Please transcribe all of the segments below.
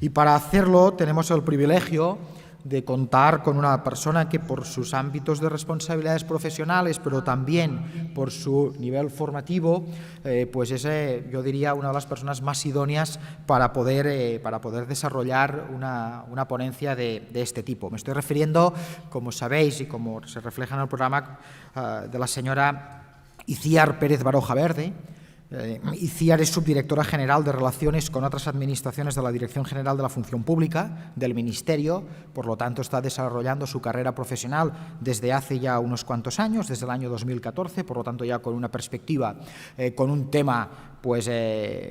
Y para hacerlo tenemos el privilegio de contar con una persona que, por sus ámbitos de responsabilidades profesionales, pero también por su nivel formativo, pues es, yo diría, una de las personas más idóneas para poder desarrollar una ponencia de este tipo. Me estoy refiriendo, como sabéis y como se refleja en el programa, de la señora Itziar Pérez Baroja Verde. Itziar es subdirectora general de Relaciones con otras administraciones de la Dirección General de la Función Pública del Ministerio, por lo tanto está desarrollando su carrera profesional desde hace ya unos cuantos años, desde el año 2014, por lo tanto ya con una perspectiva, con un tema pues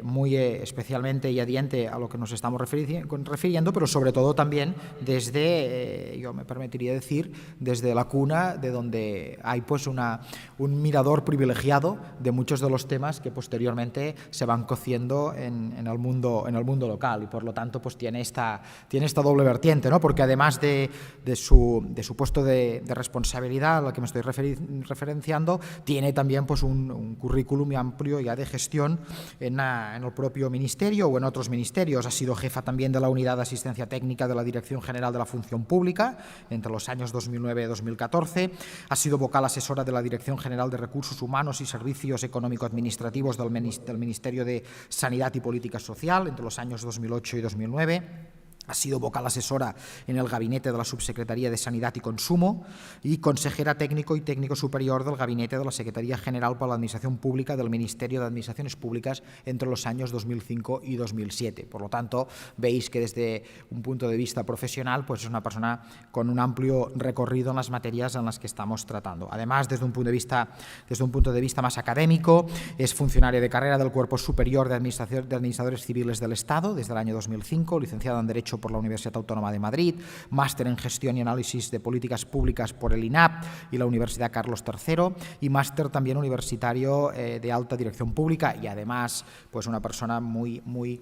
muy especialmente y adiente a lo que nos estamos refiriendo, pero sobre todo también desde, yo me permitiría decir, desde la cuna de donde hay pues un mirador privilegiado de muchos de los temas que posteriormente se van cociendo en el mundo local, y por lo tanto pues tiene esta doble vertiente, ¿no? Porque además de su puesto de responsabilidad al que me estoy referenciando, tiene también pues un currículum amplio ya de gestión en el propio ministerio o en otros ministerios. Ha sido jefa también de la Unidad de Asistencia Técnica de la Dirección General de la Función Pública entre los años 2009 y 2014. Ha sido vocal asesora de la Dirección General de Recursos Humanos y Servicios Económico-Administrativos del Ministerio de Sanidad y Política Social entre los años 2008 y 2009. Ha sido vocal asesora en el gabinete de la Subsecretaría de Sanidad y Consumo y consejera técnico y técnico superior del gabinete de la Secretaría General para la Administración Pública del Ministerio de Administraciones Públicas entre los años 2005 y 2007. Por lo tanto, veis que desde un punto de vista profesional pues es una persona con un amplio recorrido en las materias en las que estamos tratando. Además, desde un punto de vista más académico, es funcionaria de carrera del Cuerpo Superior de Administradores Civiles del Estado desde el año 2005, licenciada en Derecho por la Universidad Autónoma de Madrid, máster en Gestión y Análisis de Políticas Públicas por el INAP y la Universidad Carlos III, y máster también universitario de Alta Dirección Pública, y además pues una persona muy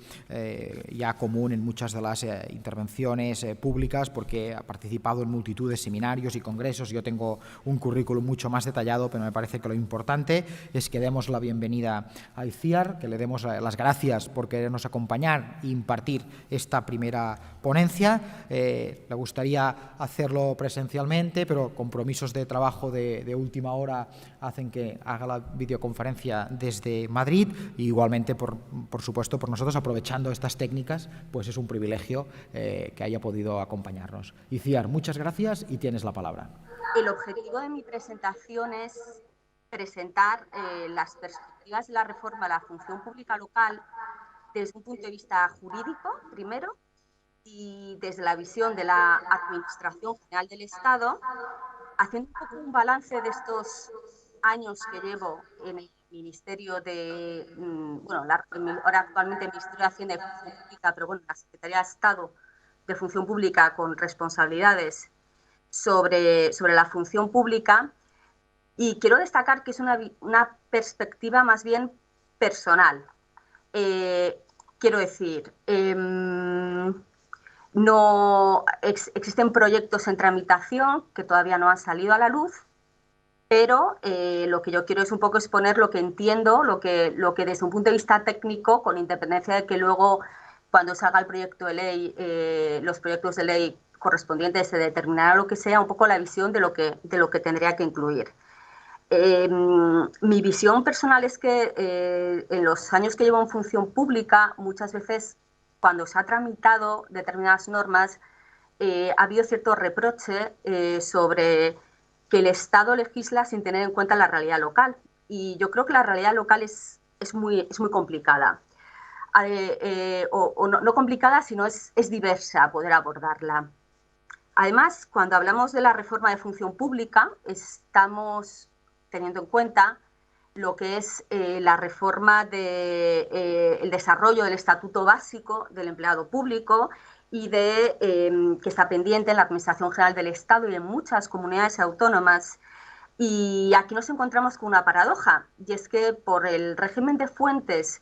ya común en muchas de las intervenciones públicas, porque ha participado en multitud de seminarios y congresos. Yo tengo un currículum mucho más detallado, pero me parece que lo importante es que demos la bienvenida a Itziar, que le demos las gracias por querernos acompañar e impartir esta primera ponencia. Le gustaría hacerlo presencialmente, pero compromisos de trabajo de última hora hacen que haga la videoconferencia desde Madrid, y igualmente, por supuesto, por nosotros, aprovechando estas técnicas, pues es un privilegio que haya podido acompañarnos. Itziar, muchas gracias y tienes la palabra. El objetivo de mi presentación es presentar las perspectivas de la reforma a la función pública local desde un punto de vista jurídico, primero, y desde la visión de la Administración General del Estado, haciendo un poco un balance de estos años que llevo en el Ministerio de, ahora actualmente el Ministerio de Hacienda y Función Pública, pero bueno, la Secretaría de Estado de Función Pública con responsabilidades sobre la función pública, y quiero destacar que es una perspectiva más bien personal. Quiero decir, no existen proyectos en tramitación que todavía no han salido a la luz, pero lo que yo quiero es un poco exponer lo que entiendo, lo que desde un punto de vista técnico, con independencia de que luego cuando salga el proyecto de ley, los proyectos de ley correspondientes se determinará lo que sea, un poco la visión de lo que tendría que incluir. Mi visión personal es que en los años que llevo en función pública, muchas veces cuando se ha tramitado determinadas normas, ha habido cierto reproche sobre que el Estado legisla sin tener en cuenta la realidad local. Y yo creo que la realidad local es muy complicada. No complicada, sino es diversa poder abordarla. Además, cuando hablamos de la reforma de función pública, estamos teniendo en cuenta lo que es la reforma del desarrollo del Estatuto Básico del Empleado Público y que está pendiente en la Administración General del Estado y en muchas comunidades autónomas. Y aquí nos encontramos con una paradoja, y es que por el régimen de fuentes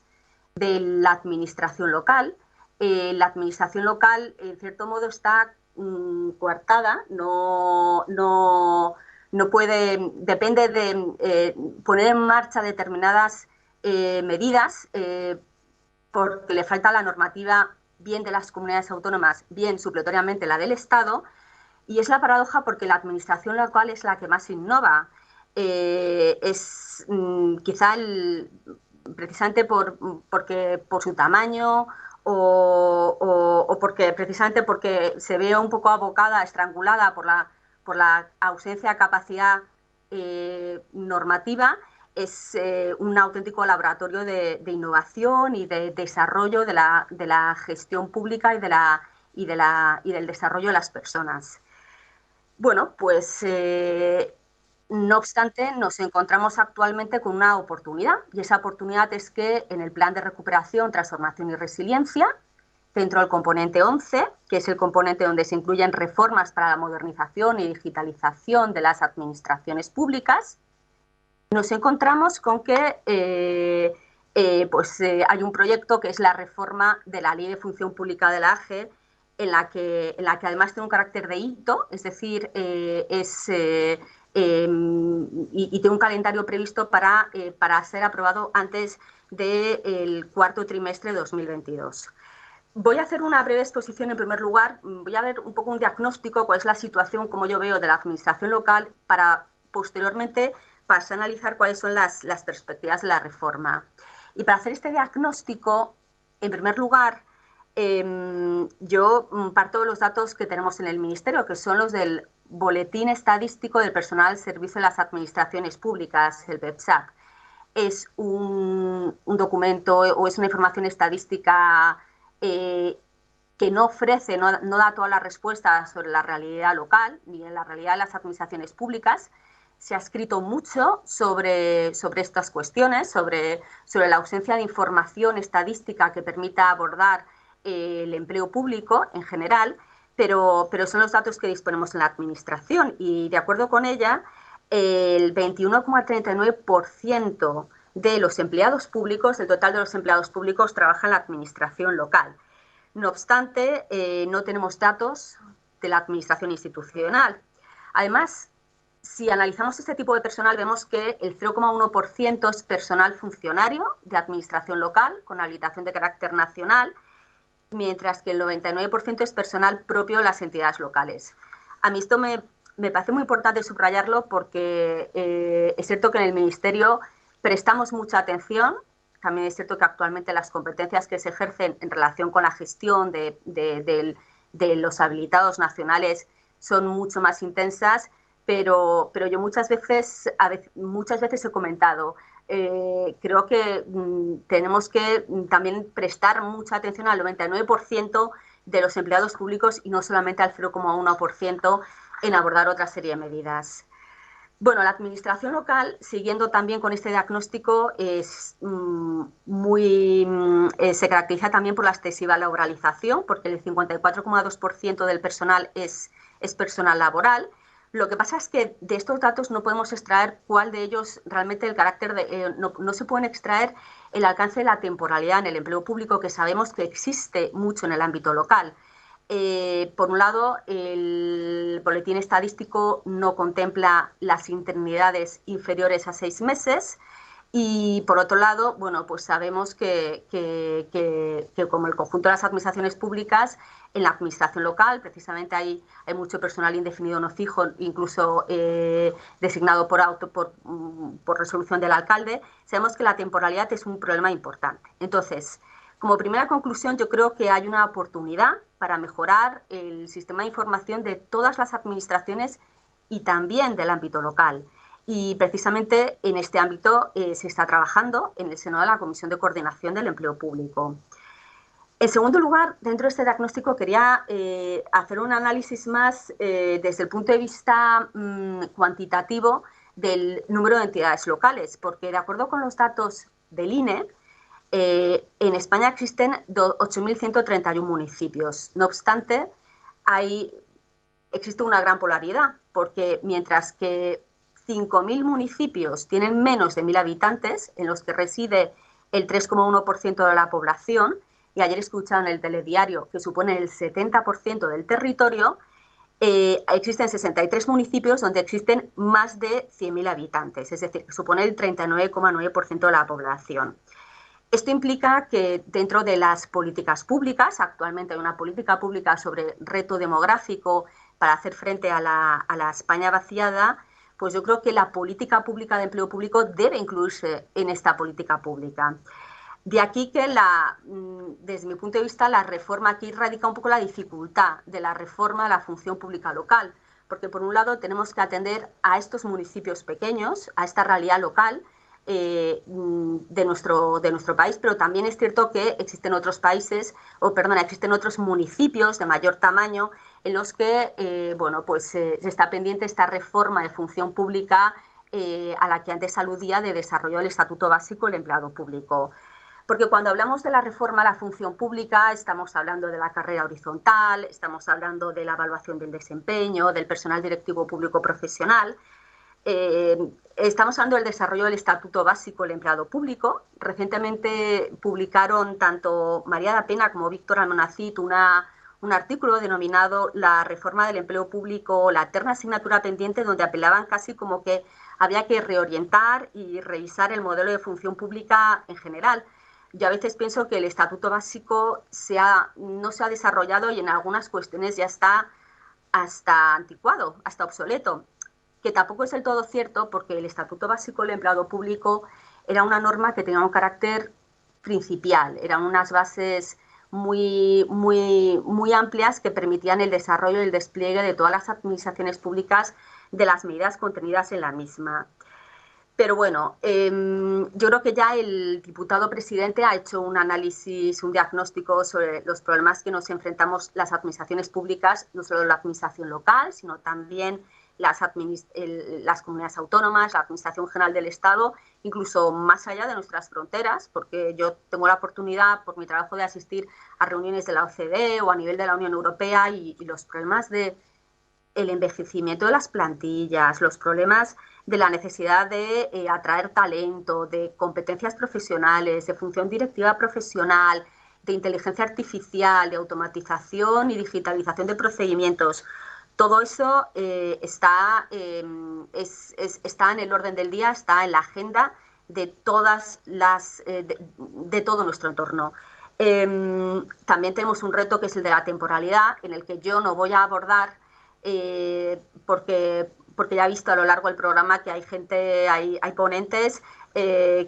de la administración local, en cierto modo está coartada, no puede, depende de poner en marcha determinadas medidas porque le falta la normativa bien de las comunidades autónomas, bien supletoriamente la del Estado, y es la paradoja porque la administración local es la que más innova. Quizá precisamente porque por su tamaño o porque precisamente porque se ve un poco abocada, estrangulada por la ausencia de capacidad normativa, es un auténtico laboratorio de innovación y de desarrollo de la gestión pública y del desarrollo de las personas. Bueno, pues no obstante, nos encontramos actualmente con una oportunidad, y esa oportunidad es que en el Plan de Recuperación, Transformación y Resiliencia, dentro del componente 11, que es el componente donde se incluyen reformas para la modernización y digitalización de las administraciones públicas, nos encontramos con que hay un proyecto que es la reforma de la Ley de Función Pública de la AGE, en la que además tiene un carácter de hito, es decir, y tiene un calendario previsto para ser aprobado antes del cuarto trimestre de 2022. Voy a hacer una breve exposición en primer lugar, voy a ver un poco un diagnóstico, cuál es la situación, como yo veo, de la administración local, para posteriormente pasar a analizar cuáles son las perspectivas de la reforma. Y para hacer este diagnóstico, en primer lugar, yo parto de los datos que tenemos en el Ministerio, que son los del Boletín Estadístico del Personal al Servicio de las Administraciones Públicas, el BEPSAP. Es un documento o es una información estadística que no ofrece, no da todas las respuestas sobre la realidad local ni en la realidad de las administraciones públicas. Se ha escrito mucho sobre estas cuestiones, sobre la ausencia de información estadística que permita abordar el empleo público en general, pero son los datos que disponemos en la administración, y de acuerdo con ella, el 21,39% de los empleados públicos, el total de los empleados públicos, trabaja en la administración local. No obstante, no tenemos datos de la administración institucional. Además, si analizamos este tipo de personal, vemos que el 0,1% es personal funcionario de administración local con habilitación de carácter nacional, mientras que el 99% es personal propio de las entidades locales. A mí esto me parece muy importante subrayarlo porque es cierto que en el Ministerio prestamos mucha atención. También es cierto que actualmente las competencias que se ejercen en relación con la gestión de los habilitados nacionales son mucho más intensas, pero yo muchas veces he comentado, creo que tenemos que también prestar mucha atención al 99% de los empleados públicos y no solamente al 0,1% en abordar otra serie de medidas. Bueno, la administración local, siguiendo también con este diagnóstico, se caracteriza también por la excesiva laboralización, porque el 54,2% del personal es personal laboral. Lo que pasa es que de estos datos no podemos extraer cuál de ellos realmente el carácter no se pueden extraer el alcance de la temporalidad en el empleo público, que sabemos que existe mucho en el ámbito local. Por un lado, el boletín estadístico no contempla las interinidades inferiores a 6 meses, y por otro lado, bueno, pues sabemos que como el conjunto de las administraciones públicas, en la administración local precisamente hay mucho personal indefinido no fijo, incluso designado por resolución del alcalde. Sabemos que la temporalidad es un problema importante. Entonces, como primera conclusión, yo creo que hay una oportunidad para mejorar el sistema de información de todas las administraciones y también del ámbito local. Y precisamente en este ámbito se está trabajando en el seno de la Comisión de Coordinación del Empleo Público. En segundo lugar, dentro de este diagnóstico quería hacer un análisis más desde el punto de vista cuantitativo del número de entidades locales, porque de acuerdo con los datos del INE, en España existen 8.131 municipios. No obstante, existe una gran polaridad, porque mientras que 5.000 municipios tienen menos de 1.000 habitantes, en los que reside el 3,1% de la población, y ayer escuchaba en el telediario que supone el 70% del territorio, existen 63 municipios donde existen más de 100.000 habitantes, es decir, que supone el 39,9% de la población. Esto implica que dentro de las políticas públicas, actualmente hay una política pública sobre reto demográfico para hacer frente a la España vaciada, pues yo creo que la política pública de empleo público debe incluirse en esta política pública. De aquí que, desde mi punto de vista, la reforma aquí radica un poco la dificultad de la reforma de la función pública local, porque por un lado tenemos que atender a estos municipios pequeños, a esta realidad local de nuestro país, pero también es cierto que existen otros países, existen otros municipios de mayor tamaño en los que, se está pendiente esta reforma de función pública a la que antes aludía de desarrollo del Estatuto Básico del Empleado Público. Porque cuando hablamos de la reforma a la función pública, estamos hablando de la carrera horizontal, estamos hablando de la evaluación del desempeño, del personal directivo público profesional. Estamos hablando del desarrollo del Estatuto Básico del Empleado Público. Recientemente publicaron tanto María da Pena como Víctor Almonacid un artículo denominado La reforma del empleo público, la eterna asignatura pendiente, donde apelaban casi como que había que reorientar y revisar el modelo de función pública en general. Yo a veces pienso que el Estatuto Básico no se ha desarrollado y en algunas cuestiones ya está hasta anticuado, hasta obsoleto, que tampoco es del todo cierto, porque el Estatuto Básico del Empleado Público era una norma que tenía un carácter principial, eran unas bases muy amplias que permitían el desarrollo y el despliegue de todas las administraciones públicas de las medidas contenidas en la misma. Pero bueno, yo creo que ya el diputado presidente ha hecho un análisis, un diagnóstico sobre los problemas que nos enfrentamos las administraciones públicas, no solo la administración local, sino también las comunidades autónomas, la Administración General del Estado, incluso más allá de nuestras fronteras, porque yo tengo la oportunidad, por mi trabajo, de asistir a reuniones de la OCDE o a nivel de la Unión Europea y los problemas de el envejecimiento de las plantillas, los problemas de la necesidad de atraer talento, de competencias profesionales, de función directiva profesional, de inteligencia artificial, de automatización y digitalización de procedimientos. Todo eso está en el orden del día, está en la agenda de de todo nuestro entorno. También tenemos un reto que es el de la temporalidad, en el que yo no voy a abordar porque ya he visto a lo largo del programa que hay ponentes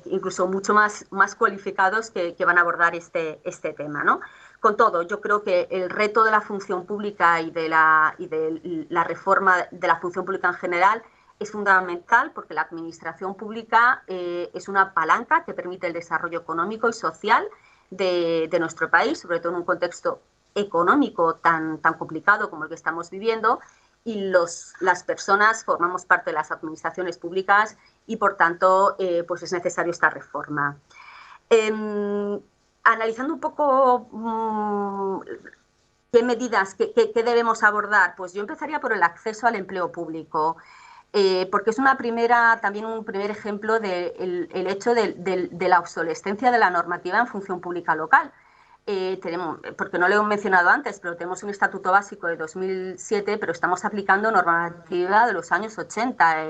incluso mucho más cualificados que van a abordar este tema, ¿no? Con todo, yo creo que el reto de la función pública y de la reforma de la función pública en general es fundamental, porque la administración pública es una palanca que permite el desarrollo económico y social de nuestro país, sobre todo en un contexto económico tan complicado como el que estamos viviendo, y las personas formamos parte de las administraciones públicas y, por tanto, pues es necesario esta reforma. Analizando un poco qué medidas, qué debemos abordar, pues yo empezaría por el acceso al empleo público, porque es también un primer ejemplo del hecho de la obsolescencia de la normativa en función pública local. Porque no lo he mencionado antes, pero tenemos un Estatuto Básico de 2007, pero estamos aplicando normativa de los años 80,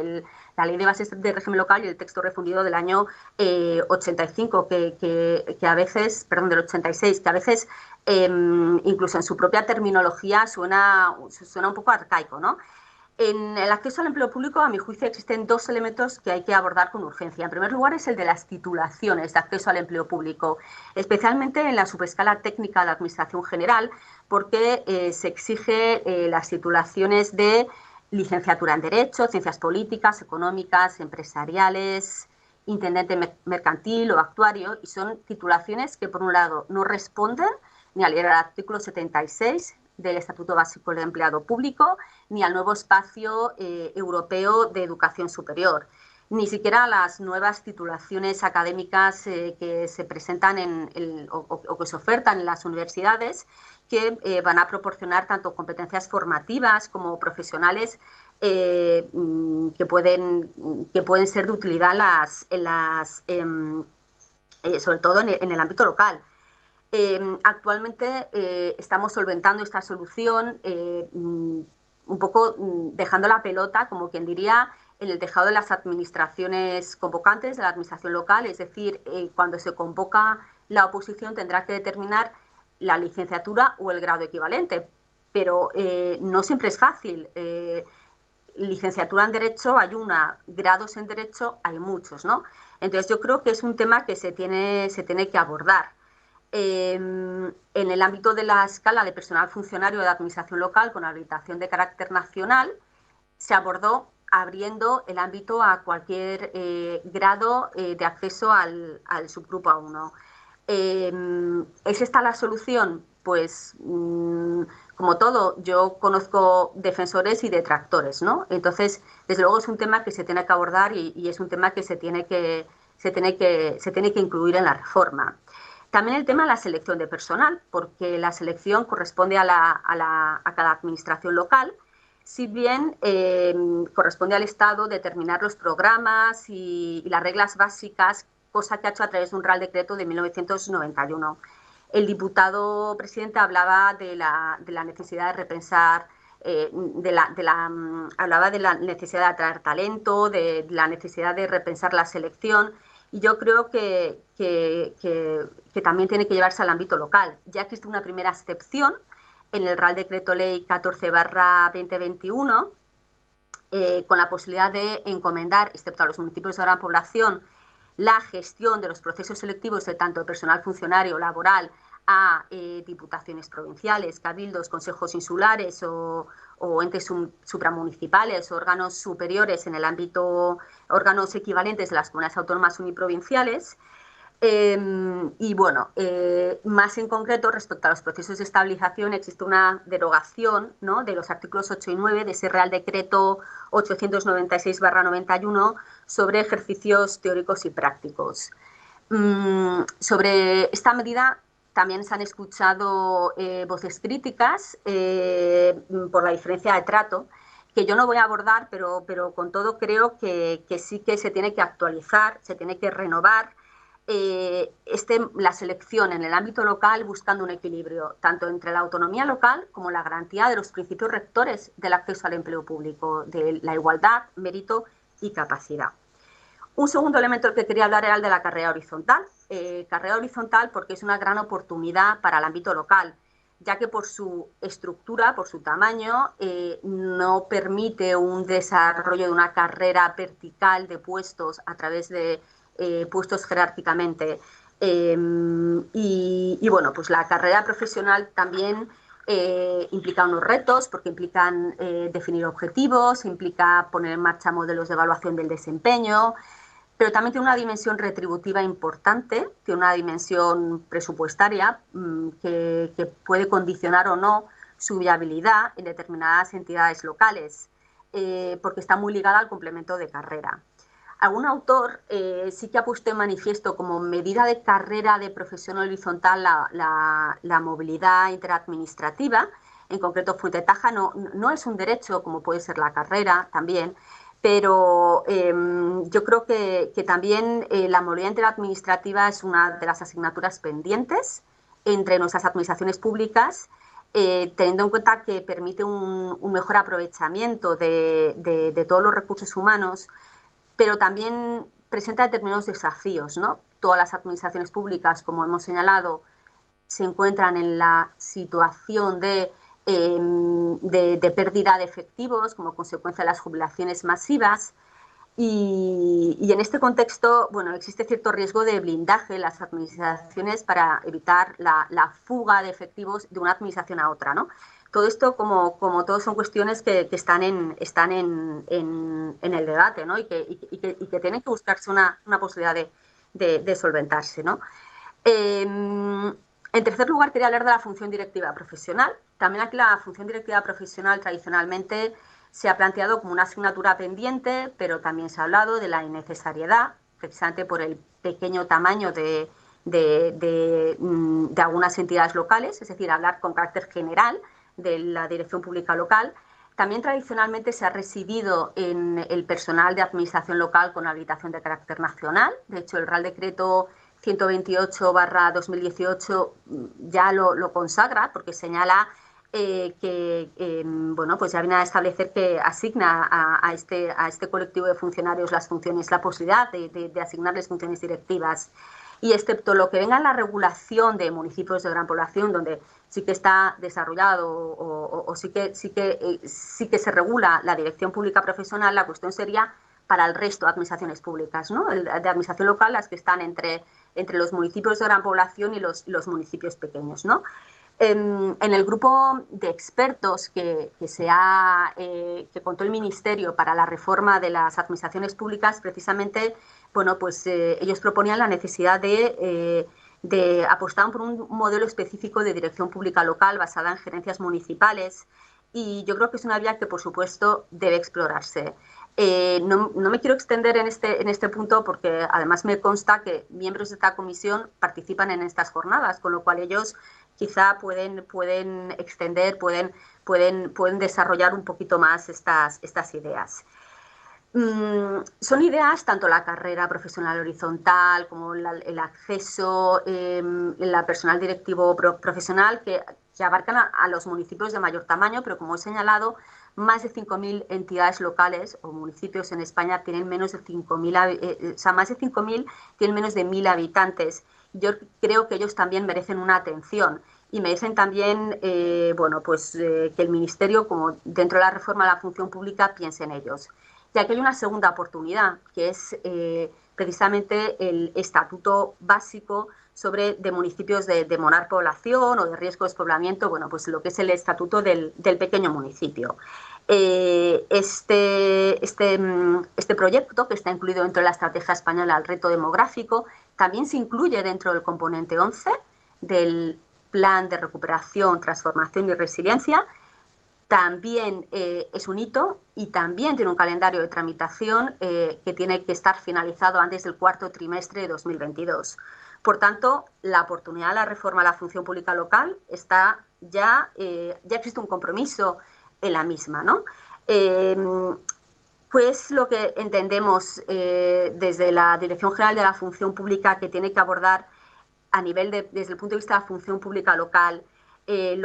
la Ley de Bases de Régimen Local y el texto refundido del año 85, que a veces, perdón, del 86, que a veces incluso en su propia terminología suena un poco arcaico, ¿no? En el acceso al empleo público, a mi juicio, existen dos elementos que hay que abordar con urgencia. En primer lugar, es el de las titulaciones de acceso al empleo público, especialmente en la subescala técnica de la Administración General, porque se exige las titulaciones de licenciatura en Derecho, Ciencias Políticas, Económicas, Empresariales, intendente mercantil o actuario, y son titulaciones que, por un lado, no responden ni al artículo 76 del Estatuto Básico del Empleado Público, ni al nuevo espacio europeo de educación superior, ni siquiera a las nuevas titulaciones académicas que se presentan o que se ofertan en las universidades, que van a proporcionar tanto competencias formativas como profesionales que pueden ser de utilidad sobre todo en el ámbito local. Actualmente estamos solventando esta solución un poco dejando la pelota, como quien diría, en el tejado de las administraciones convocantes de la administración local, es decir, cuando se convoca la oposición tendrá que determinar la licenciatura o el grado equivalente, pero no siempre es fácil. Licenciatura en Derecho hay una, grados en Derecho hay muchos, ¿no? Entonces yo creo que es un tema que se tiene que abordar. En el ámbito de la escala de personal funcionario de la administración local con habilitación de carácter nacional, se abordó abriendo el ámbito a cualquier grado de acceso al subgrupo A1. ¿Es esta la solución? Pues como todo, yo conozco defensores y detractores, ¿no? Entonces, desde luego es un tema que se tiene que abordar y es un tema que se tiene que incluir en la reforma. También el tema de la selección de personal, porque la selección corresponde a cada administración local, si bien corresponde al Estado determinar los programas y las reglas básicas, cosa que ha hecho a través de un Real Decreto de 1991. El diputado presidente hablaba de la necesidad de repensar, hablaba de la necesidad de atraer talento, de la necesidad de repensar la selección, y yo creo que también tiene que llevarse al ámbito local. Ya existe una primera excepción en el Real Decreto Ley 14/2021, con la posibilidad de encomendar, excepto a los municipios de gran población, la gestión de los procesos selectivos de tanto personal funcionario laboral a diputaciones provinciales, cabildos, consejos insulares o entes supramunicipales, órganos superiores en el ámbito, órganos equivalentes de las comunidades autónomas uniprovinciales. Y bueno, más en concreto, respecto a los procesos de estabilización, existe una derogación, ¿no?, de los artículos 8 y 9 de ese Real Decreto 896/91 sobre ejercicios teóricos y prácticos. Sobre esta medida también se han escuchado voces críticas por la diferencia de trato, que yo no voy a abordar, pero con todo creo que sí que se tiene que actualizar, se tiene que renovar la selección en el ámbito local, buscando un equilibrio tanto entre la autonomía local como la garantía de los principios rectores del acceso al empleo público, de la igualdad, mérito y capacidad. Un segundo elemento del que quería hablar era el de la carrera horizontal. Carrera horizontal porque es una gran oportunidad para el ámbito local, ya que por su estructura, por su tamaño, no permite un desarrollo de una carrera vertical de puestos a través de puestos jerárquicamente. Y bueno, pues la carrera profesional también implica unos retos, porque implican definir objetivos, implica poner en marcha modelos de evaluación del desempeño, pero también tiene una dimensión retributiva importante, tiene una dimensión presupuestaria que puede condicionar o no su viabilidad en determinadas entidades locales, porque está muy ligada al complemento de carrera. Algún autor sí que ha puesto en manifiesto como medida de carrera de profesión horizontal la movilidad interadministrativa, en concreto Fuentetaja no es un derecho como puede ser la carrera también, pero yo creo que también la movilidad interadministrativa es una de las asignaturas pendientes entre nuestras administraciones públicas, teniendo en cuenta que permite un mejor aprovechamiento de todos los recursos humanos, pero también presenta determinados desafíos, ¿no? Todas las administraciones públicas, como hemos señalado, se encuentran en la situación de pérdida de efectivos como consecuencia de las jubilaciones masivas, y en este contexto, bueno, existe cierto riesgo de blindaje en las administraciones para evitar la fuga de efectivos de una administración a otra, ¿no? Todo esto, como todos, son cuestiones que están en el debate, ¿no? y que tienen que buscarse una posibilidad de solventarse, ¿no? En tercer lugar, quería hablar de la función directiva profesional. También aquí la función directiva profesional tradicionalmente se ha planteado como una asignatura pendiente, pero también se ha hablado de la innecesariedad, precisamente por el pequeño tamaño de algunas entidades locales, es decir, hablar con carácter general de la dirección pública local. También tradicionalmente se ha residido en el personal de administración local con habilitación de carácter nacional. De hecho, el Real Decreto 128/2018 ya lo consagra, porque señala bueno, pues ya viene a establecer que asigna a este colectivo de funcionarios las funciones, la posibilidad de asignarles funciones directivas. Y excepto lo que venga en la regulación de municipios de gran población, donde sí que está desarrollado o sí que se regula la dirección pública profesional, la cuestión sería para el resto de administraciones públicas, ¿no? De administración local, las que están entre los municipios de gran población y los municipios pequeños, ¿no? En el grupo de expertos que contó el Ministerio para la reforma de las administraciones públicas, precisamente, bueno, pues ellos proponían la necesidad de apostar por un modelo específico de dirección pública local basada en gerencias municipales, y yo creo que es una vía que, por supuesto, debe explorarse. No me quiero extender en este punto porque además me consta que miembros de esta comisión participan en estas jornadas, con lo cual ellos quizá pueden extender, pueden desarrollar un poquito más estas ideas. Son ideas, tanto la carrera profesional horizontal como el acceso, la personal directivo profesional, que abarcan a los municipios de mayor tamaño, pero como he señalado, más de 5.000 entidades locales o municipios en España tienen menos de 5.000, o sea, más de 5.000 tienen menos de 1.000 habitantes. Yo creo que ellos también merecen una atención y merecen también, bueno, pues que el Ministerio, como dentro de la reforma de la función pública, piense en ellos. Ya que hay una segunda oportunidad, que es precisamente el estatuto básico de municipios de menor población o de riesgo de despoblamiento, bueno, pues lo que es el estatuto del pequeño municipio. Este proyecto, que está incluido dentro de la Estrategia Española al Reto Demográfico, también se incluye dentro del componente 11 del Plan de Recuperación, Transformación y Resiliencia. También es un hito y también tiene un calendario de tramitación que tiene que estar finalizado antes del cuarto trimestre de 2022. Por tanto, la oportunidad de la reforma de la función pública local está ya existe un compromiso en la misma, ¿no? Pues lo que entendemos desde la Dirección General de la Función Pública, que tiene que abordar a nivel desde el punto de vista de la función pública local, el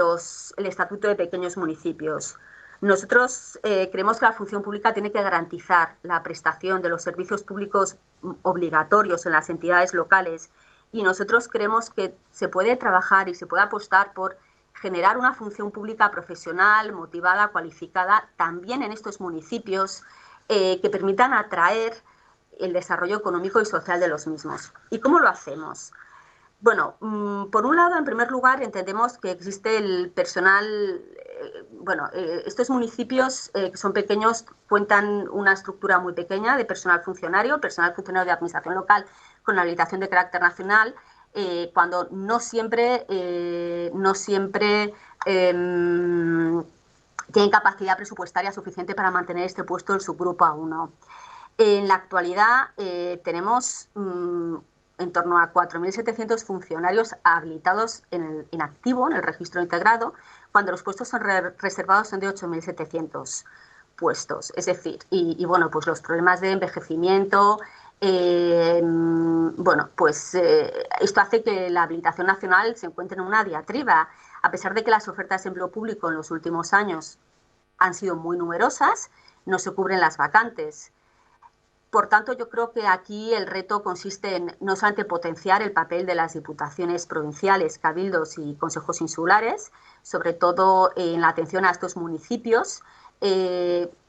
estatuto de pequeños municipios. Nosotros creemos que la función pública tiene que garantizar la prestación de los servicios públicos obligatorios en las entidades locales, y nosotros creemos que se puede trabajar y se puede apostar por generar una función pública profesional, motivada, cualificada, también en estos municipios, que permitan atraer el desarrollo económico y social de los mismos. ¿Y cómo lo hacemos? Bueno, por un lado, en primer lugar, entendemos que existe el personal, estos municipios que son pequeños cuentan una estructura muy pequeña de personal funcionario de administración local con habilitación de carácter nacional, cuando no siempre tienen capacidad presupuestaria suficiente para mantener este puesto del subgrupo A1. En la actualidad tenemos en torno a 4.700 funcionarios habilitados en activo, en el registro integrado, cuando los puestos reservados son de 8.700 puestos. Es decir, y bueno, pues los problemas de envejecimiento, esto hace que la habilitación nacional se encuentre en una diatriba, a pesar de que las ofertas de empleo público en los últimos años han sido muy numerosas, no se cubren las vacantes. Por tanto, yo creo que aquí el reto consiste en no solamente potenciar el papel de las diputaciones provinciales, cabildos y consejos insulares, sobre todo en la atención a estos municipios.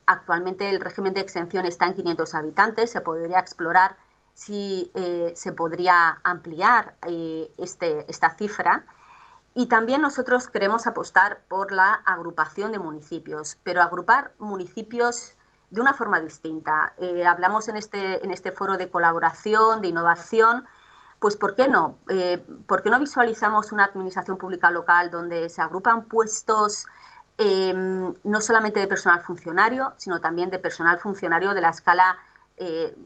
Actualmente el régimen de exención está en 500 habitantes, se podría explorar si se podría ampliar esta cifra. Y también nosotros queremos apostar por la agrupación de municipios, pero agrupar municipios de una forma distinta. Hablamos en este foro de colaboración, de innovación, pues ¿por qué no? ¿Por qué no visualizamos una administración pública local donde se agrupan puestos no solamente de personal funcionario, sino también de personal funcionario de la escala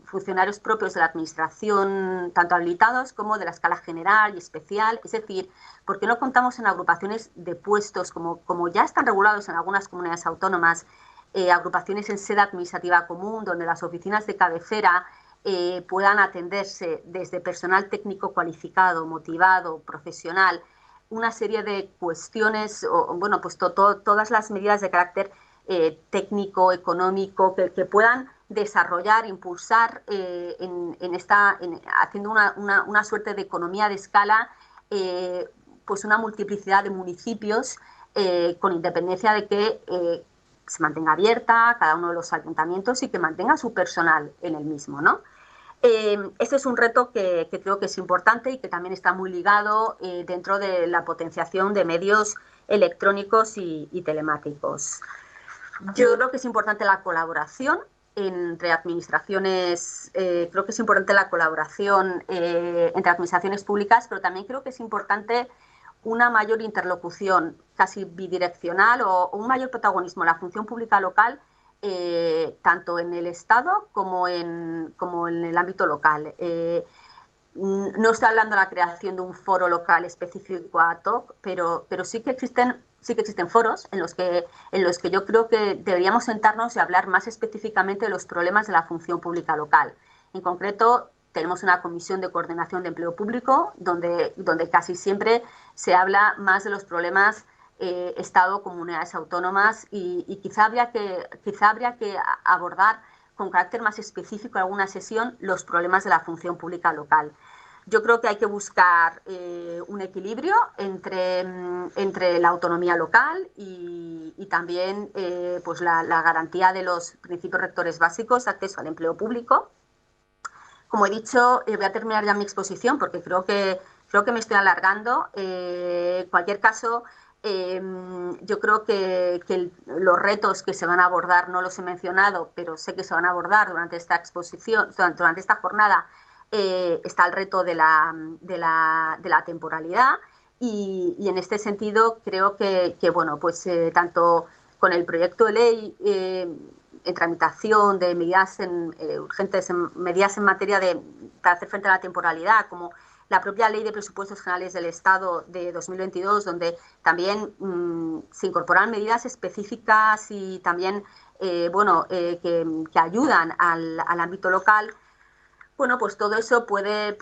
funcionarios propios de la administración, tanto habilitados como de la escala general y especial? Es decir, ¿por qué no contamos en agrupaciones de puestos como ya están regulados en algunas comunidades autónomas, agrupaciones en sede administrativa común, donde las oficinas de cabecera puedan atenderse desde personal técnico cualificado, motivado, profesional, una serie de cuestiones, bueno, pues todas las medidas de carácter técnico, económico, que puedan desarrollar, impulsar haciendo una suerte de economía de escala, pues una multiplicidad de municipios, con independencia de que se mantenga abierta cada uno de los ayuntamientos y que mantenga su personal en el mismo, ¿no? Este es un reto que creo que es importante y que también está muy ligado dentro de la potenciación de medios electrónicos y telemáticos. Yo creo que es importante la colaboración entre administraciones, creo que es importante la colaboración entre administraciones públicas, pero también creo que es importante una mayor interlocución casi bidireccional o un mayor protagonismo en la función pública local, tanto en el Estado como en el ámbito local. No estoy hablando de la creación de un foro local específico ad hoc, pero sí que existen foros en los que yo creo que deberíamos sentarnos y hablar más específicamente de los problemas de la función pública local. En concreto, tenemos una comisión de coordinación de empleo público donde casi siempre se habla más de los problemas Estado, comunidades autónomas y quizá habría que abordar con carácter más específico en alguna sesión los problemas de la función pública local. Yo creo que hay que buscar un equilibrio entre la autonomía local y también pues la garantía de los principios rectores básicos de acceso al empleo público. Como he dicho, voy a terminar ya mi exposición porque creo que me estoy alargando. En cualquier caso, yo creo que los retos que se van a abordar, no los he mencionado, pero sé que se van a abordar durante esta exposición, durante esta jornada. Está el reto de la temporalidad y en este sentido creo que bueno, pues tanto con el proyecto de ley en tramitación de medidas urgentes, medidas en materia para hacer frente a la temporalidad, como la propia Ley de Presupuestos Generales del Estado de 2022, donde también se incorporan medidas específicas y también que ayudan al ámbito local. Bueno, pues todo eso puede,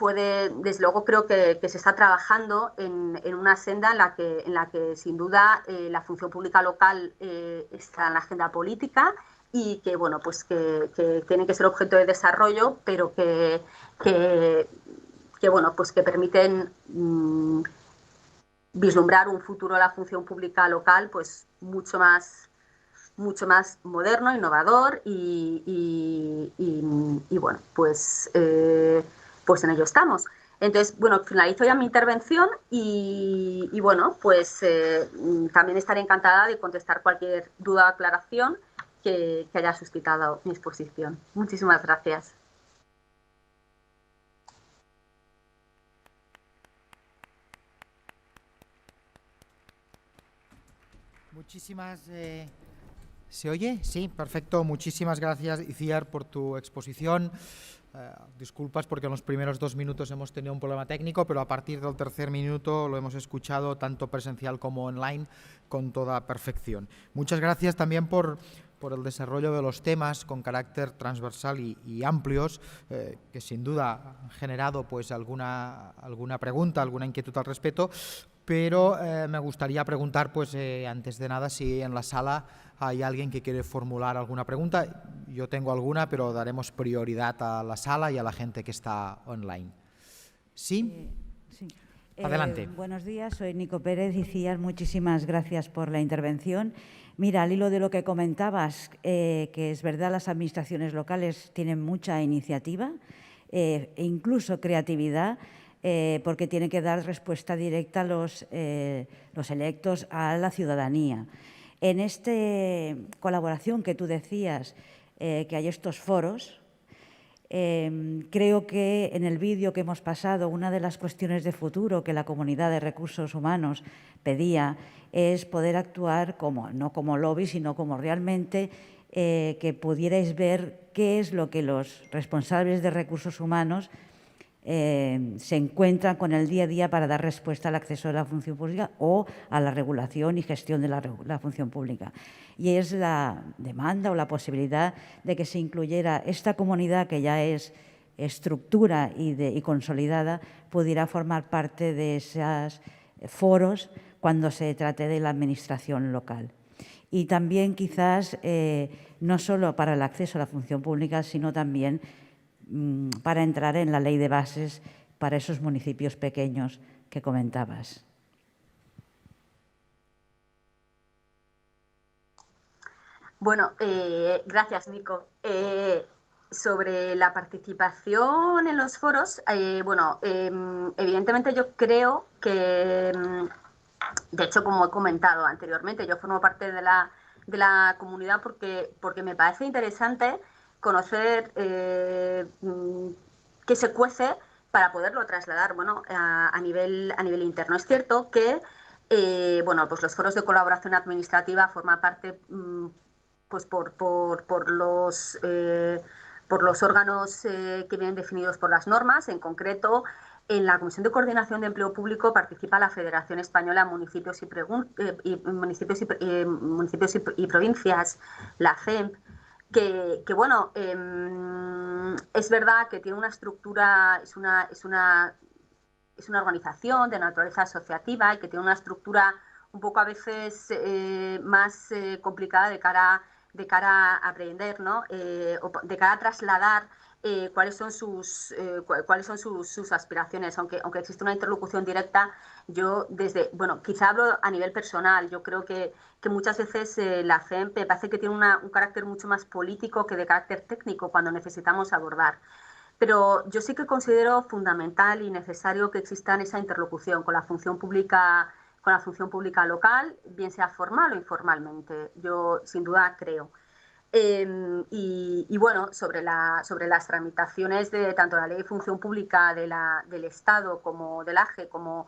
desde luego creo que se está trabajando en una senda en la que sin duda la función pública local está en la agenda política y que bueno, pues que tienen que ser objeto de desarrollo, pero que bueno, pues que permiten vislumbrar un futuro de la función pública local pues mucho más moderno, innovador y bueno, pues en ello estamos. Entonces, bueno, finalizo ya mi intervención y bueno, pues también estaré encantada de contestar cualquier duda o aclaración que haya suscitado mi exposición. Muchísimas gracias. Muchísimas... ¿Se oye? Sí, perfecto. Muchísimas gracias, Itziar, por tu exposición. Disculpas porque en los primeros 2 minutos hemos tenido un problema técnico, pero a partir del tercer minuto lo hemos escuchado tanto presencial como online con toda perfección. Muchas gracias también por el desarrollo de los temas con carácter transversal y amplios, que sin duda han generado pues alguna pregunta, alguna inquietud al respecto, pero me gustaría preguntar, pues antes de nada, si en la sala hay alguien que quiere formular alguna pregunta. Yo tengo alguna, pero daremos prioridad a la sala y a la gente que está online. ¿Sí? Sí. Adelante. Buenos días, soy Nico Pérez Icíar. Muchísimas gracias por la intervención. Mira, al hilo de lo que comentabas, que es verdad, las administraciones locales tienen mucha iniciativa e incluso creatividad, porque tienen que dar respuesta directa a los electos, a la ciudadanía. En esta colaboración que tú decías, que hay estos foros, creo que en el vídeo que hemos pasado, una de las cuestiones de futuro que la Comunidad de Recursos Humanos pedía es poder actuar no como lobby, sino como realmente que pudierais ver qué es lo que los responsables de recursos humanos se encuentran con el día a día para dar respuesta al acceso a la función pública o a la regulación y gestión de la función pública. Y es la demanda o la posibilidad de que se incluyera esta comunidad que ya es estructura y consolidada, pudiera formar parte de esas foros cuando se trate de la administración local. Y también quizás no solo para el acceso a la función pública, sino también para entrar en la ley de bases para esos municipios pequeños que comentabas. Bueno, gracias, Nico. Sobre la participación en los foros, bueno, evidentemente yo creo que, de hecho, como he comentado anteriormente, yo formo parte de la comunidad porque me parece interesante conocer qué se cuece para poderlo trasladar, bueno, a nivel interno. Es cierto que bueno, pues los foros de colaboración administrativa forman parte pues por los órganos que vienen definidos por las normas. En concreto, en la Comisión de Coordinación de Empleo Público participa la Federación Española de Municipios y Provincias, la FEMP, que bueno, es verdad que tiene una estructura, es una organización de naturaleza asociativa y que tiene una estructura un poco a veces más complicada de cara a aprender, ¿no? O de cara a trasladar cuáles son sus aspiraciones, aunque existe una interlocución directa. Yo bueno, quizá hablo a nivel personal, yo creo que muchas veces la FEMP me parece que tiene un carácter mucho más político que de carácter técnico cuando necesitamos abordar. Pero yo sí que considero fundamental y necesario que exista esa interlocución con la función pública local, bien sea formal o informalmente. Yo sin duda creo. Y bueno, sobre las tramitaciones de tanto la Ley de Función Pública del Estado como del AGE, como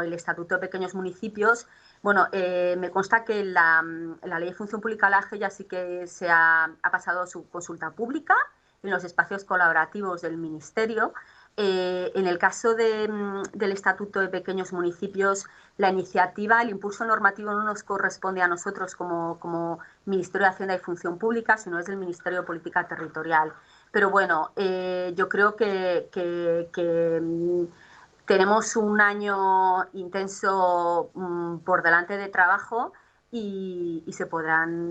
el Estatuto de Pequeños Municipios, bueno, me consta que la Ley de Función Pública del AGE ya sí que se ha pasado su consulta pública en los espacios colaborativos del Ministerio. En el caso del Estatuto de Pequeños Municipios, la iniciativa, el impulso normativo no nos corresponde a nosotros como Ministerio de Hacienda y Función Pública, sino es del Ministerio de Política Territorial. Pero bueno, yo creo que tenemos un año intenso por delante de trabajo y se podrán,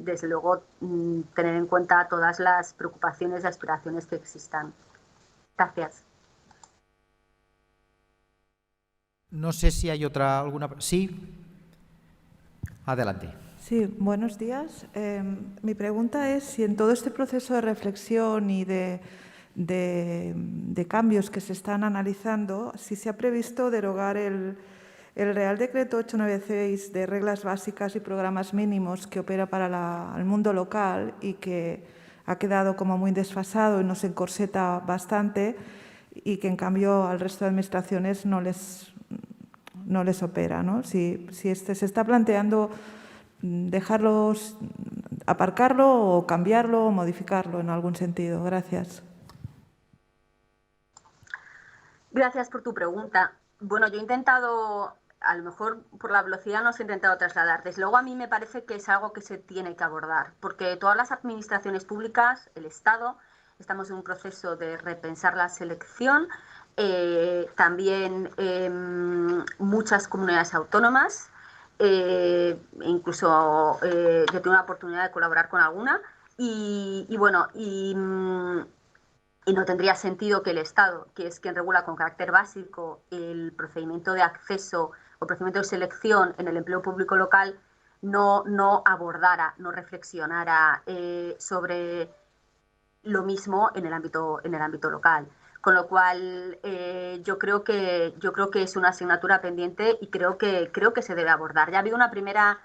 desde luego, tener en cuenta todas las preocupaciones y aspiraciones que existan. Gracias. No sé si hay alguna... Sí. Adelante. Sí, buenos días. Mi pregunta es si en todo este proceso de reflexión y de cambios que se están analizando, si se ha previsto derogar el Real Decreto 896 de reglas básicas y programas mínimos que opera para el mundo local y que ha quedado como muy desfasado y nos encorseta bastante y que en cambio al resto de administraciones no les opera, ¿no? Si se está planteando aparcarlo o cambiarlo o modificarlo en algún sentido. Gracias. Gracias por tu pregunta. Bueno, yo he intentado, a lo mejor por la velocidad no os he intentado trasladar. Desde luego a mí me parece que es algo que se tiene que abordar, porque todas las administraciones públicas, el Estado, estamos en un proceso de repensar la selección. También muchas comunidades autónomas, incluso yo tengo la oportunidad de colaborar con alguna y no tendría sentido que el Estado, que es quien regula con carácter básico el procedimiento de acceso o procedimiento de selección en el empleo público local, no abordara, no reflexionara sobre lo mismo en el ámbito local. Con lo cual, yo creo que es una asignatura pendiente y creo que se debe abordar. Ya ha habido una primera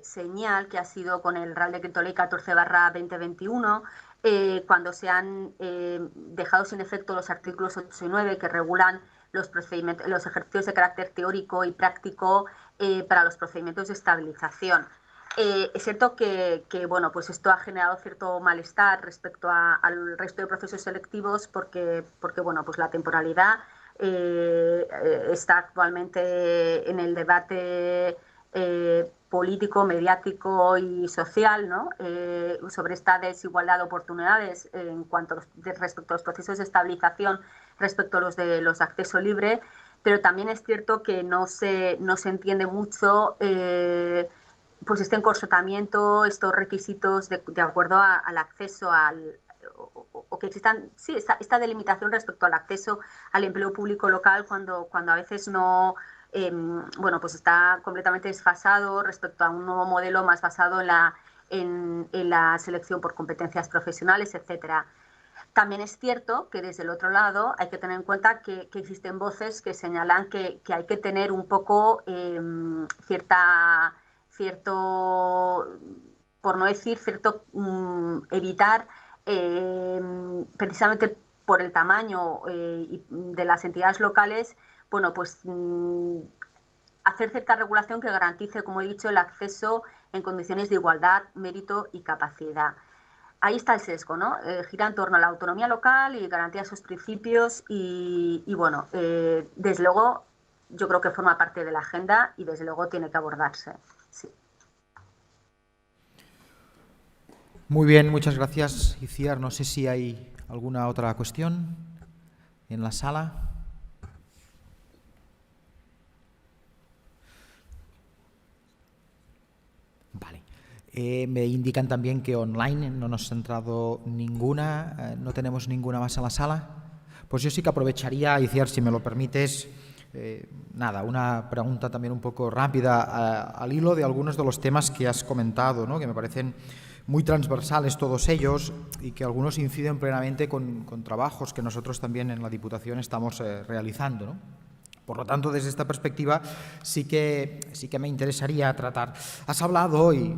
señal que ha sido con el Real Decreto Ley 14/2021, cuando se han dejado sin efecto los artículos 8 y 9 que regulan los ejercicios de carácter teórico y práctico para los procedimientos de estabilización. Es cierto que bueno, pues esto ha generado cierto malestar respecto al resto de procesos selectivos porque bueno, pues la temporalidad está actualmente en el debate político, mediático y social, ¿no? Sobre esta desigualdad de oportunidades respecto a los procesos de estabilización, respecto a los de acceso libre. pero también es cierto que no se entiende mucho pues este encorsetamiento, estos requisitos de acuerdo al acceso o que existan, sí, esta delimitación respecto al acceso al empleo público local cuando a veces no, bueno, pues está completamente desfasado respecto a un nuevo modelo más basado en la selección por competencias profesionales, etcétera. También es cierto que desde el otro lado hay que tener en cuenta que existen voces que señalan que hay que tener un poco cierto, por no decir cierto, evitar precisamente por el tamaño de las entidades locales, bueno, pues hacer cierta regulación que garantice, como he dicho, el acceso en condiciones de igualdad, mérito y capacidad. Ahí está el sesgo, ¿no? Gira en torno a la autonomía local y garantía sus principios y bueno, desde luego yo creo que forma parte de la agenda y desde luego tiene que abordarse. Sí. Muy bien, muchas gracias, Itziar. No sé si hay alguna otra cuestión en la sala. Vale. Me indican también que online no nos ha entrado ninguna, no tenemos ninguna más en la sala. Pues yo sí que aprovecharía, Itziar, si me lo permites, nada, una pregunta también un poco rápida al hilo de algunos de los temas que has comentado, ¿no? Que me parecen muy transversales todos ellos y que algunos inciden plenamente con trabajos que nosotros también en la Diputación estamos realizando, ¿no? Por lo tanto, desde esta perspectiva sí que me interesaría tratar. Has hablado, y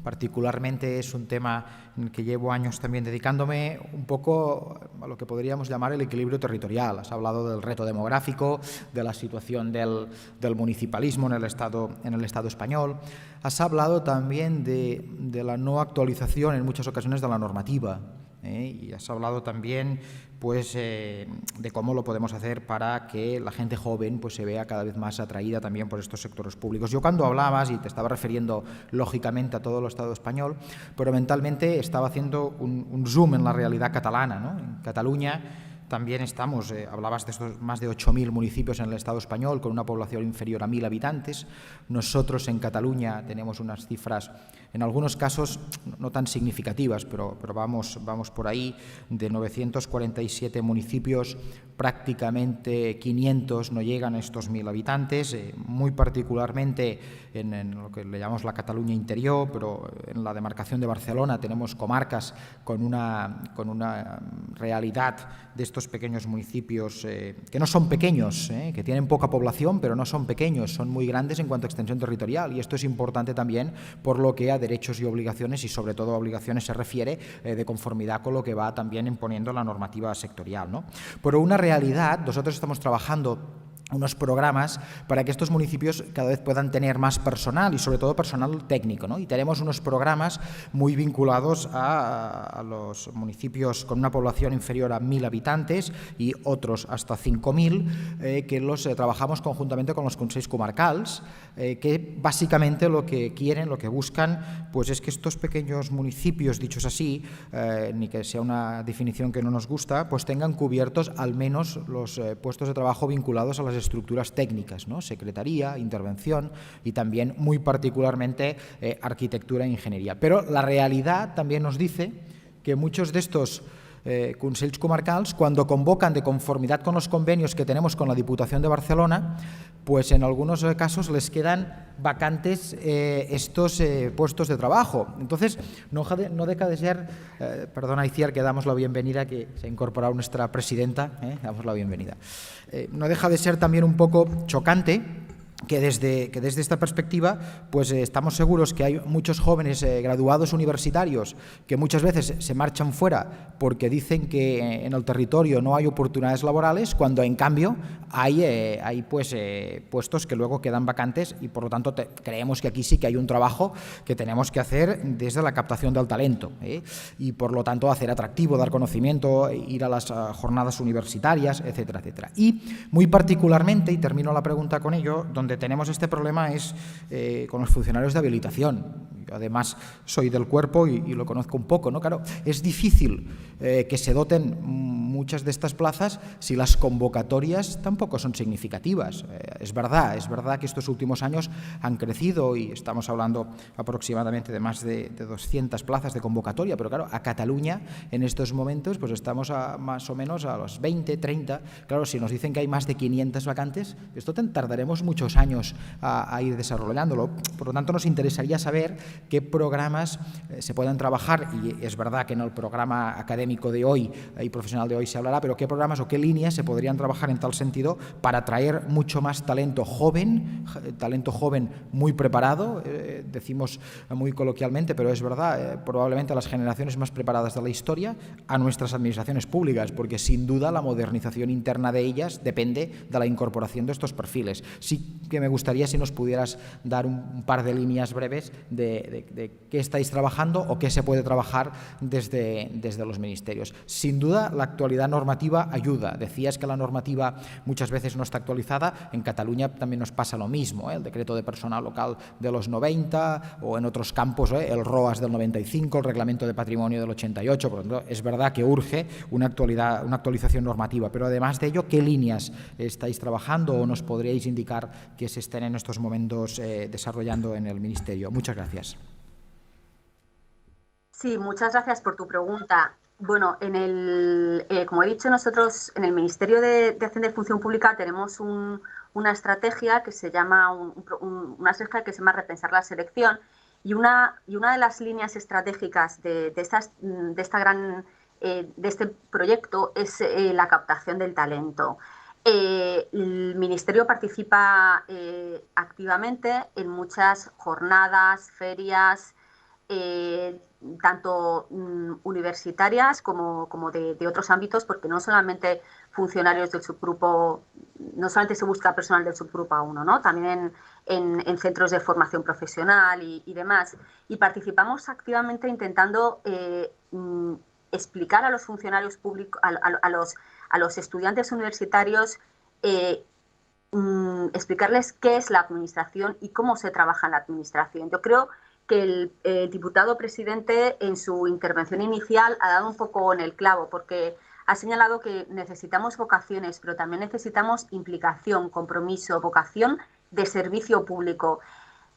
particularmente es un tema en el que llevo años también dedicándome, un poco a lo que podríamos llamar el equilibrio territorial. Has hablado del reto demográfico, de la situación del municipalismo en el Estado español. Has hablado también de la no actualización en muchas ocasiones de la normativa. Y has hablado también pues, de cómo lo podemos hacer para que la gente joven pues, se vea cada vez más atraída también por estos sectores públicos. Yo cuando hablabas, y te estaba refiriendo lógicamente a todo el Estado español, pero mentalmente estaba haciendo un zoom en la realidad catalana, ¿no? En Cataluña también estamos, hablabas de estos más de 8.000 municipios en el Estado español con una población inferior a 1.000 habitantes. Nosotros en Cataluña tenemos unas cifras, en algunos casos no tan significativas, pero vamos por ahí, de 947 municipios, prácticamente 500 no llegan a estos 1.000 habitantes, muy particularmente en lo que le llamamos la Cataluña interior, pero en la demarcación de Barcelona tenemos comarcas con una realidad de estos pequeños municipios que no son pequeños, que tienen poca población, pero no son pequeños, son muy grandes en cuanto a extensión territorial, y esto es importante también por lo que a derechos y obligaciones, y sobre todo a obligaciones se refiere, de conformidad con lo que va también imponiendo la normativa sectorial, ¿no? Pero una realidad, nosotros estamos trabajando unos programas para que estos municipios cada vez puedan tener más personal y sobre todo personal técnico, ¿no? Y tenemos unos programas muy vinculados a los municipios con una población inferior a 1.000 habitantes y otros hasta 5.000 que los trabajamos conjuntamente con los consells comarcals, que básicamente lo que quieren, lo que buscan, pues es que estos pequeños municipios, dichos así, ni que sea una definición que no nos gusta, pues tengan cubiertos al menos los puestos de trabajo vinculados a las estructuras técnicas, ¿no? Secretaría, intervención y también muy particularmente arquitectura e ingeniería. Pero la realidad también nos dice que muchos de estos consells comarcals, cuando convocan de conformidad con los convenios que tenemos con la Diputación de Barcelona, pues en algunos casos les quedan vacantes estos puestos de trabajo. Entonces, no deja de ser, perdona Itziar, que damos la bienvenida, que se ha incorporado nuestra presidenta, damos la bienvenida. No deja de ser también un poco chocante que desde esta perspectiva pues estamos seguros que hay muchos jóvenes graduados universitarios que muchas veces se marchan fuera porque dicen que en el territorio no hay oportunidades laborales, cuando en cambio hay pues, puestos que luego quedan vacantes, y por lo tanto creemos que aquí sí que hay un trabajo que tenemos que hacer desde la captación del talento, y por lo tanto hacer atractivo, dar conocimiento, ir a las jornadas universitarias, etcétera, etcétera. Y muy particularmente, y termino la pregunta con ello, donde donde tenemos este problema es con los funcionarios de habilitación. Yo además soy del cuerpo y lo conozco un poco, ¿no? Claro, es difícil que se doten muchas de estas plazas si las convocatorias tampoco son significativas. Es verdad que estos últimos años han crecido y estamos hablando aproximadamente de más de 200 plazas de convocatoria, pero claro, a Cataluña en estos momentos pues estamos más o menos a los 20, 30. Claro, si nos dicen que hay más de 500 vacantes, esto tardaremos muchos años a ir desarrollándolo. Por lo tanto, nos interesaría saber qué programas se pueden trabajar, y es verdad que en el programa académico de hoy y profesional de hoy se hablará, pero qué programas o qué líneas se podrían trabajar en tal sentido para atraer mucho más talento joven muy preparado, decimos muy coloquialmente, pero es verdad, probablemente a las generaciones más preparadas de la historia, a nuestras administraciones públicas, porque sin duda la modernización interna de ellas depende de la incorporación de estos perfiles. Sí que me gustaría si nos pudieras dar un par de líneas breves de qué estáis trabajando o qué se puede trabajar desde los ministerios. Sin duda, la actualidad normativa ayuda. Decías que la normativa muchas veces no está actualizada. En Cataluña también nos pasa lo mismo, el decreto de personal local de los 90 o en otros campos el ROAS del 95, el reglamento de patrimonio del 88. Por lo tanto, es verdad que urge una actualización normativa. Pero además de ello, ¿qué líneas estáis trabajando o nos podríais indicar que se estén en estos momentos desarrollando en el Ministerio? Muchas gracias. Sí, muchas gracias por tu pregunta. Bueno, como he dicho, nosotros en el Ministerio de Hacienda y Función Pública tenemos una estrategia que se llama una estrategia que se llama Repensar la Selección, y una de las líneas estratégicas de este proyecto es la captación del talento. El Ministerio participa activamente en muchas jornadas, ferias, tanto universitarias como de otros ámbitos, porque no solamente funcionarios del subgrupo, no solamente se busca personal del subgrupo A1, ¿no? También en centros de formación profesional y demás. Y participamos activamente intentando explicar a los funcionarios públicos, a los estudiantes universitarios, explicarles qué es la administración y cómo se trabaja en la administración. Yo creo que el diputado presidente en su intervención inicial ha dado un poco en el clavo, porque ha señalado que necesitamos vocaciones, pero también necesitamos implicación, compromiso, vocación de servicio público.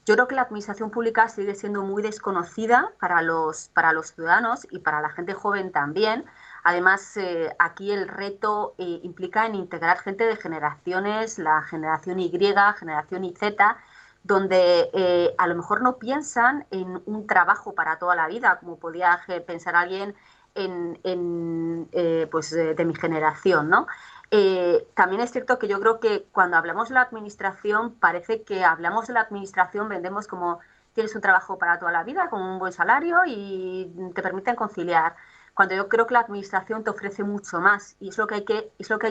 Yo creo que la administración pública sigue siendo muy desconocida para los ciudadanos y para la gente joven también. Además, aquí el reto implica en integrar gente de generaciones, la generación Y, generación YZ, donde a lo mejor no piensan en un trabajo para toda la vida, como podía pensar alguien de mi generación, ¿no? También es cierto que yo creo que cuando hablamos de la administración, parece que hablamos de la administración, vendemos como tienes un trabajo para toda la vida, con un buen salario y te permiten conciliar, cuando yo creo que la administración te ofrece mucho más, y es lo que hay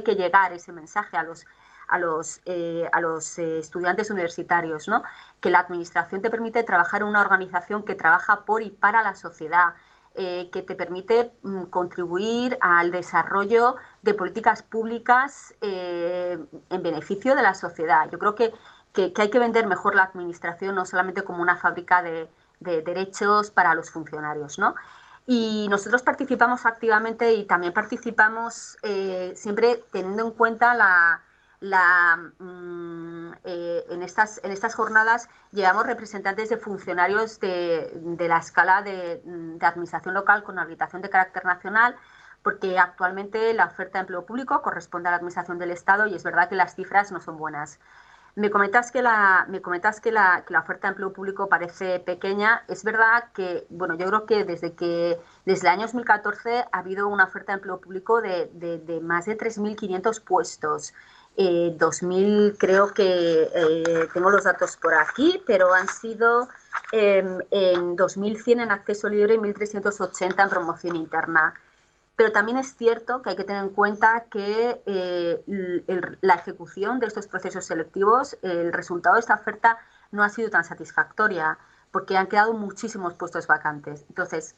que llegar, ese mensaje a los estudiantes universitarios, ¿no? Que la administración te permite trabajar en una organización que trabaja por y para la sociedad, que te permite contribuir al desarrollo de políticas públicas en beneficio de la sociedad. Yo creo que hay que vender mejor la administración, no solamente como una fábrica de derechos para los funcionarios, ¿no? Y nosotros participamos activamente y también participamos siempre teniendo en cuenta en estas jornadas llevamos representantes de funcionarios de la escala de administración local con habilitación de carácter nacional, porque actualmente la oferta de empleo público corresponde a la administración del Estado y es verdad que las cifras no son buenas. Me comentas que la oferta de empleo público parece pequeña. Es verdad que, bueno, yo creo que desde el año 2014 ha habido una oferta de empleo público de más de 3.500 puestos. 2.000 creo que tengo los datos por aquí, pero han sido en 2.100 en acceso libre y 1.380 en promoción interna. Pero también es cierto que hay que tener en cuenta que la ejecución de estos procesos selectivos, el resultado de esta oferta no ha sido tan satisfactoria, porque han quedado muchísimos puestos vacantes. Entonces,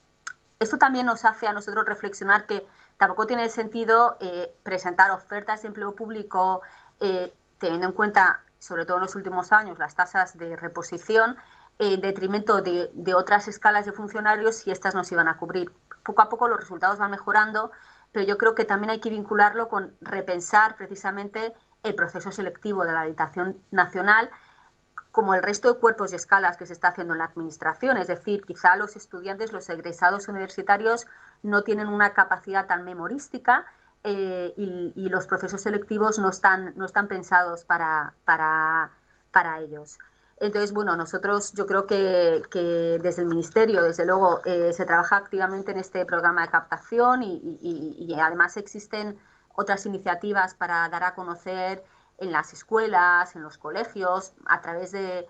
esto también nos hace a nosotros reflexionar que tampoco tiene sentido presentar ofertas de empleo público teniendo en cuenta sobre todo en los últimos años, las tasas de reposición en detrimento de otras escalas de funcionarios y estas no se iban a cubrir. Poco a poco los resultados van mejorando, pero yo creo que también hay que vincularlo con repensar precisamente el proceso selectivo de la habilitación nacional, como el resto de cuerpos y escalas que se está haciendo en la administración. Es decir, quizá los estudiantes, los egresados universitarios no tienen una capacidad tan memorística y los procesos selectivos no están pensados para ellos. Entonces, bueno, nosotros yo creo que desde el Ministerio, desde luego, se trabaja activamente en este programa de captación y además existen otras iniciativas para dar a conocer en las escuelas, en los colegios, a través del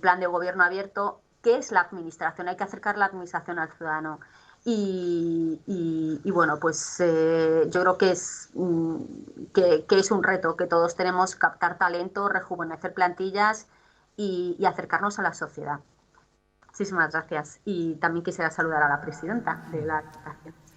plan de gobierno abierto, qué es la administración. Hay que acercar la administración al ciudadano. Y bueno, pues yo creo que es un reto que todos tenemos, captar talento, rejuvenecer plantillas y acercarnos a la sociedad. Muchísimas gracias. Y también quisiera saludar a la presidenta de la Diputación.